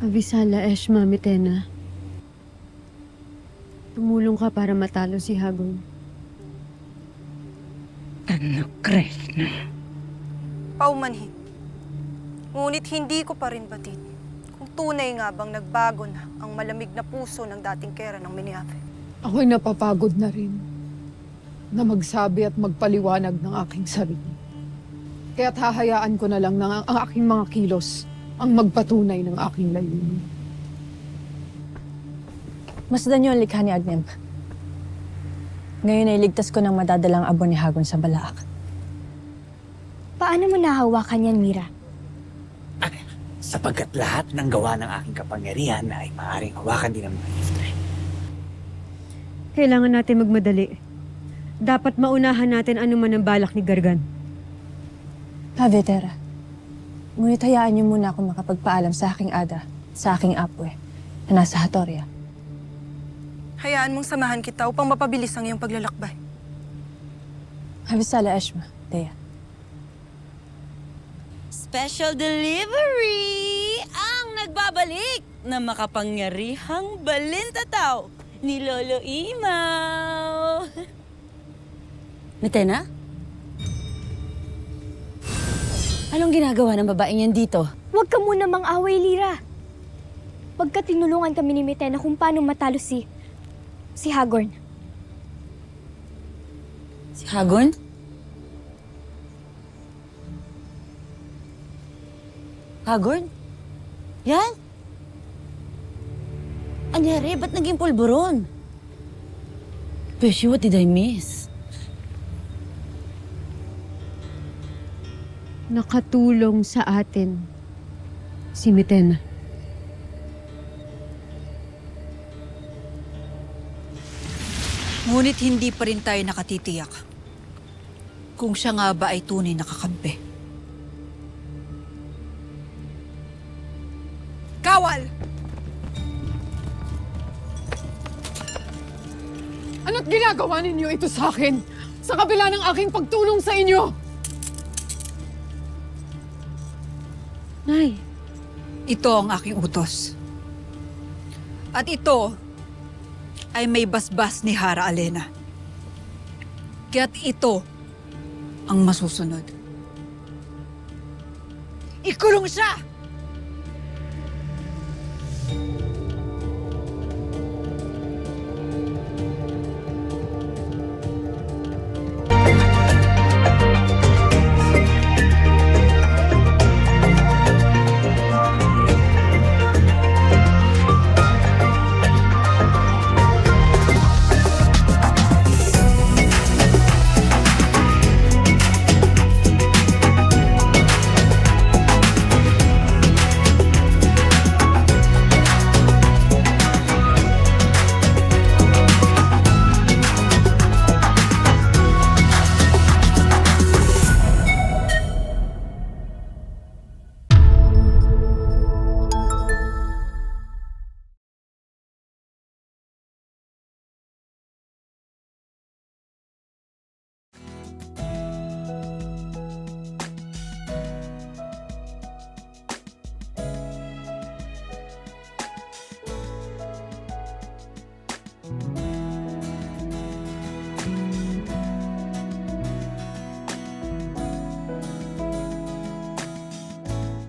Avisala Eshma Mitena. Tumulong ka para matalo si Hagon. Anak Krishna. Paumanhin. Ngunit hindi ko pa rin batid kung tunay nga bang nagbago na ang malamig na puso ng dating kera ng Miniave. Ako'y napapagod na rin na magsabi at magpaliwanag ng aking sarili. Kaya't hahayaan ko na lang na ang aking mga kilos ang magpatunay ng aking layunin. Masdan niyo ang likha ni Agnem. Ngayon ay ligtas ko ng madadalang abo ni Hagon sa Balaak. Paano mo nahawakan yan, Mira? Sapagkat lahat ng gawa ng aking kapangyarihan ay maaaring hawakan din ng mga Iftre. Kailangan natin magmadali. Dapat maunahan natin ano man ang balak ni Gargan. Havetera, ngunit hayaan niyo muna ako makapagpaalam sa aking ada, sa aking apwe, na nasa Hatoria. Hayaan mong samahan kita upang mapabilis ang iyong paglalakbay. Avisala Eshma, Dea. Special delivery! Ang nagbabalik na makapangyarihang balintataw ni Lolo Imaw. Mitena? Anong ginagawa ng babaeng yan dito? Huwag ka muna mang-away, Lira. Pagka tinulungan kami ni Mitena kung paano matalo si Hagorn. Si Hagon? Hagon? Yan? Anyari? Ba't naging pulburon? Pesyo, what did I miss? Nakatulong sa atin si Mitena. Ngunit hindi pa rin tayo nakatitiyak kung siya nga ba ay tunay na kakampi. Kawal! Ano't ginagawa ninyo ito sa akin? Sa kabila ng aking pagtulong sa inyo! Nay, Ito ang aking utos. At ito ay may basbas ni Hara Alena. Kaya't ito ang masusunod. Ikulong siya!